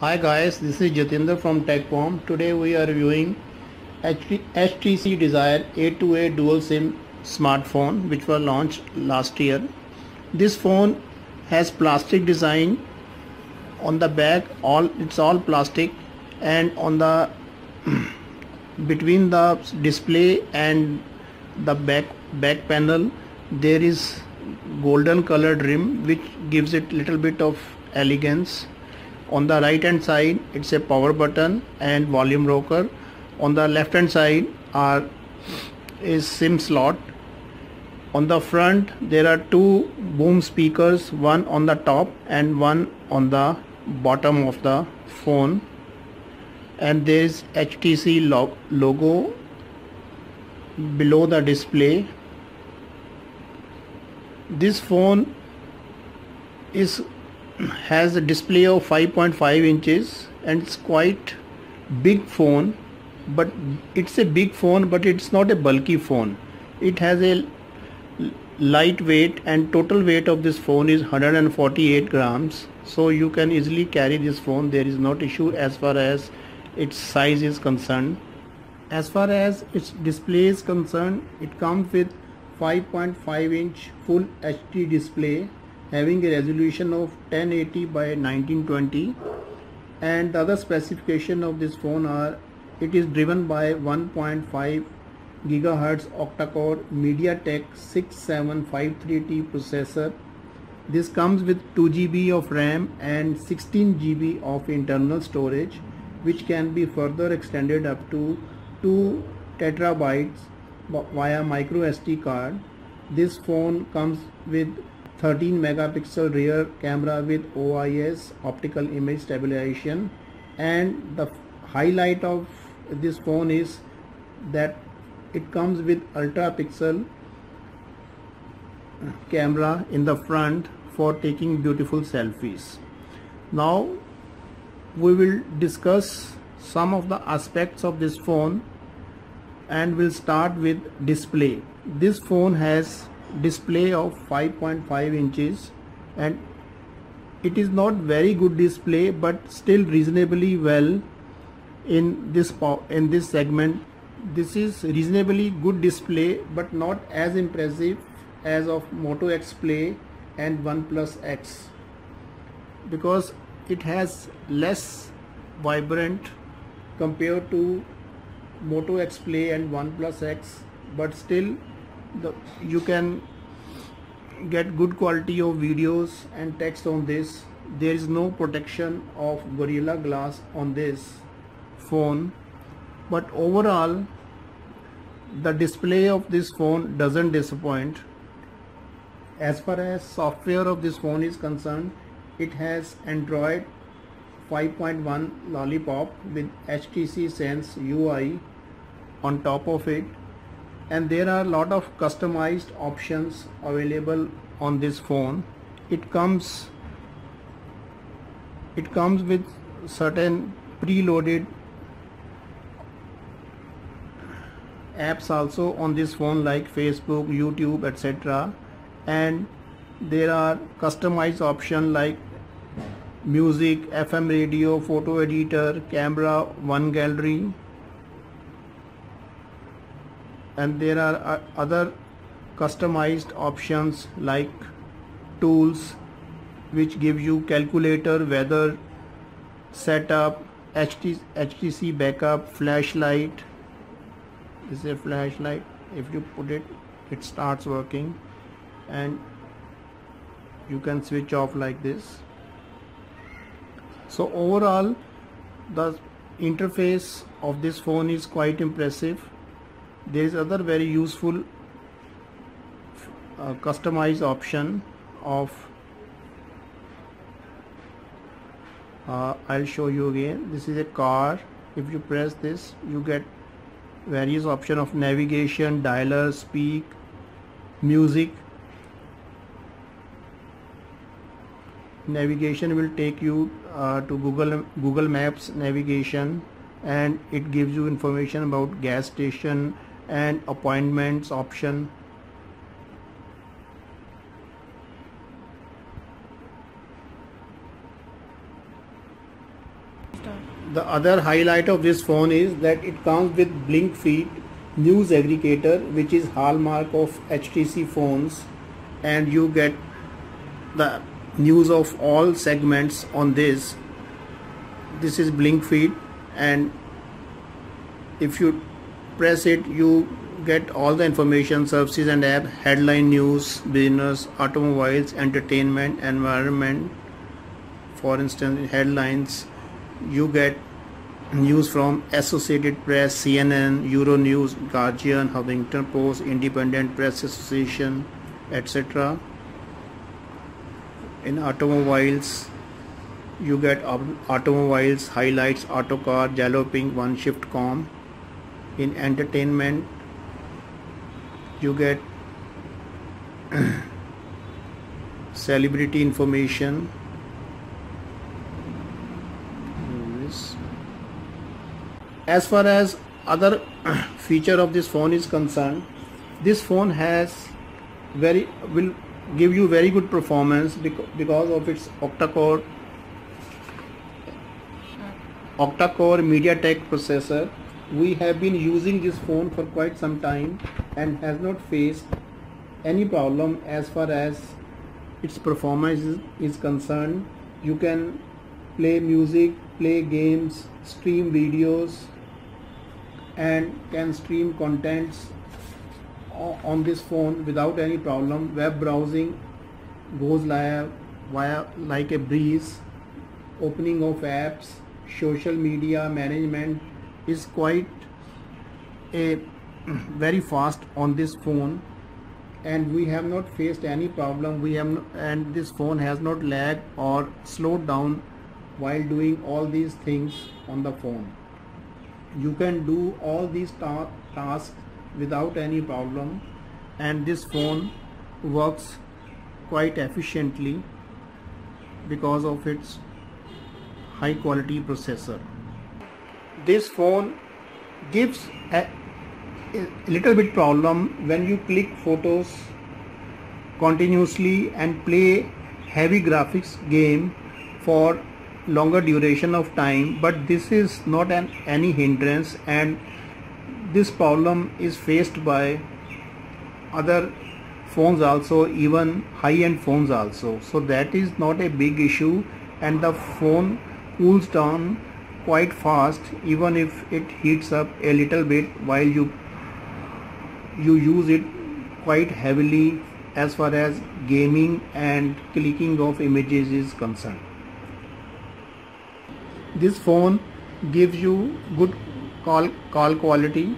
Hi guys, this is Jatinder from TechBomb. Today we are reviewing HTC Desire 828 Dual SIM smartphone which was launched last year. This phone has plastic design on the back, it's all plastic, and on the between the display and the back panel there is golden colored rim which gives it little bit of elegance. On the right hand side it's a power button and volume rocker. On the left hand side is SIM slot. On the front there are two boom speakers, one on the top and one on the bottom of the phone, and there is HTC logo below the display. This phone has a display of 5.5 inches and it's quite big phone, but it's a big phone but it's not a bulky phone. It has a lightweight, and total weight of this phone is 148 grams, so you can easily carry this phone. There is no issue as far as its size is concerned. As far as its display is concerned, it comes with 5.5 inch full HD display having a resolution of 1080 by 1920, and the other specification of this phone are it is driven by 1.5 gigahertz octa-core MediaTek 6753T processor. This comes with 2 GB of RAM and 16 GB of internal storage, which can be further extended up to 2 terabytes via micro SD card. This phone comes with 13 megapixel rear camera with OIS, optical image stabilization, and the highlight of this phone is that it comes with ultra pixel camera in the front for taking beautiful selfies. Now we will discuss some of the aspects of this phone, and we'll start with display. This phone has display of 5.5 inches and it is not very good display but still reasonably well in this segment. This is reasonably good display but not as impressive as of Moto X Play and OnePlus X, because it has less vibrant compared to Moto X Play and OnePlus X, but still you can get good quality of videos and text on this. There is no protection of Gorilla Glass on this phone, but overall the display of this phone doesn't disappoint. As far as software of this phone is concerned, it has Android 5.1 Lollipop with HTC Sense UI on top of it, and there are a lot of customized options available on this phone. It comes with certain preloaded apps also on this phone like Facebook, YouTube, etc., and there are customized options like music, FM radio, photo editor, camera, one gallery, and there are other customized options like tools which give you calculator, weather, setup, HTC backup, flashlight. This is a flashlight. If you put it, it starts working, and you can switch off like this. So overall the interface of this phone is quite impressive. There is other very useful customized option of I'll show you again. This is a car. If you press this, you get various option of navigation, dialer, speak, music. Navigation will take you to Google Maps navigation, and it gives you information about gas station and appointments option. The other highlight of this phone is that it comes with BlinkFeed news aggregator, which is hallmark of HTC phones, and you get the news of all segments on this. This is BlinkFeed, and if you press it, you get all the information, services and app, headline news, business, automobiles, entertainment, environment. For instance, headlines, you get news from Associated Press, CNN, Euronews, Guardian, Huffington Post, Independent Press Association, etc. In automobiles, you get automobiles, highlights, Autocar, Jaloping, OneShift.com. In entertainment, you get celebrity information. As far as other feature of this phone is concerned, this phone will give you very good performance because of its octa-core MediaTek processor. We have been using this phone for quite some time and has not faced any problem as far as its performance is concerned. You can play music, play games, stream videos, and can stream contents on this phone without any problem. Web browsing goes like a breeze. Opening of apps, social media management is quite very fast on this phone, and we have not faced any problem. And this phone has not lagged or slowed down while doing all these things on the phone. You can do all these tasks without any problem, and this phone works quite efficiently because of its high quality processor. This phone gives a little bit problem when you click photos continuously and play heavy graphics game for longer duration of time, but this is not any hindrance, and this problem is faced by other phones also, even high-end phones also. So that is not a big issue, and the phone cools down quite fast even if it heats up a little bit while you use it quite heavily as far as gaming and clicking of images is concerned. This phone gives you good call quality,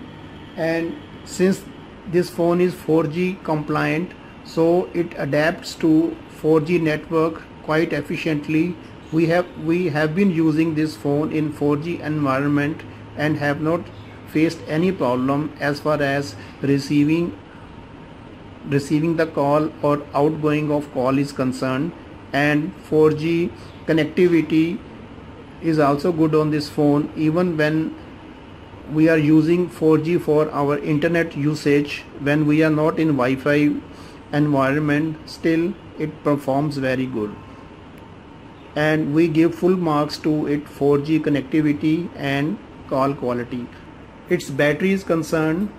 and since this phone is 4G compliant, so it adapts to 4G network quite efficiently. We have been using this phone in 4G environment and have not faced any problem as far as receiving the call or outgoing of call is concerned, and 4G connectivity is also good on this phone. Even when we are using 4G for our internet usage, when we are not in Wi-Fi environment, still it performs very good, and we give full marks to it 4G connectivity and call quality. Its battery is concerned,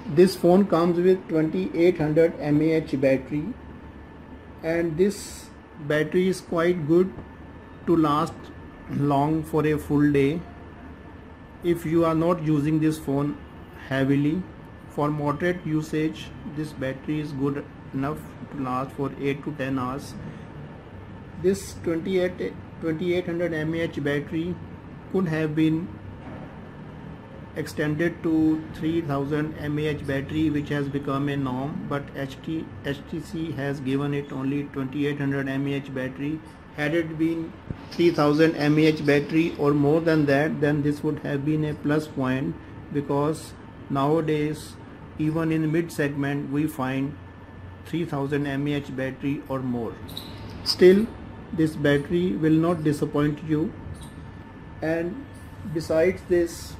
this phone comes with 2800 mAh battery, and this battery is quite good to last long for a full day if you are not using this phone heavily. For moderate usage, this battery is good enough to last for 8 to 10 hours. This 2800 mAh battery could have been extended to 3000 mAh battery, which has become a norm, but HTC has given it only 2800 mAh battery. Had it been 3000 mAh battery or more than that, then this would have been a plus point, because nowadays even in mid segment we find 3000 mAh battery or more. Still, this battery will not disappoint you, and besides this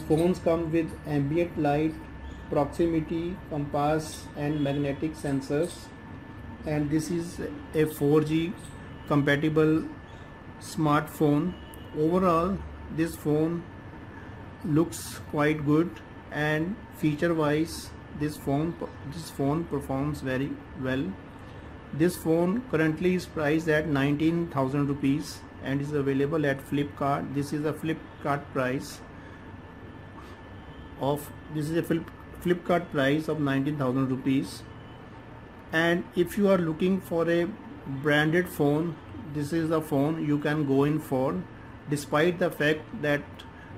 phones come with ambient light, proximity, compass and magnetic sensors, and this is a 4G compatible smartphone, Overall, this phone looks quite good, and feature wise this phone performs very well. This phone currently is priced at 19,000 rupees and is available at Flipkart. This is a Flipkart price of Flipkart price of 19,000 rupees. And if you are looking for a branded phone, this is the phone you can go in for, despite the fact that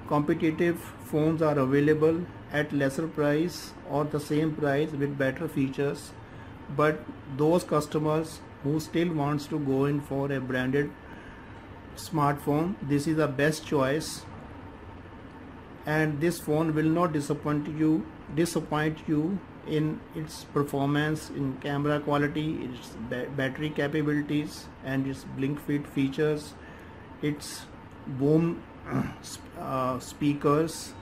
competitive phones are available at lesser price or the same price with better features. But those customers who still wants to go in for a branded smartphone, this is the best choice, and this phone will not disappoint you in its performance, in camera quality, its battery capabilities, and its blink fit features, its boom speakers.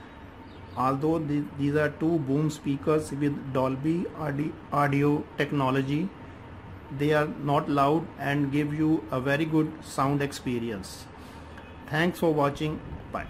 Although these are two boom speakers with Dolby audio technology, they are not loud and give you a very good sound experience. Thanks for watching. Bye.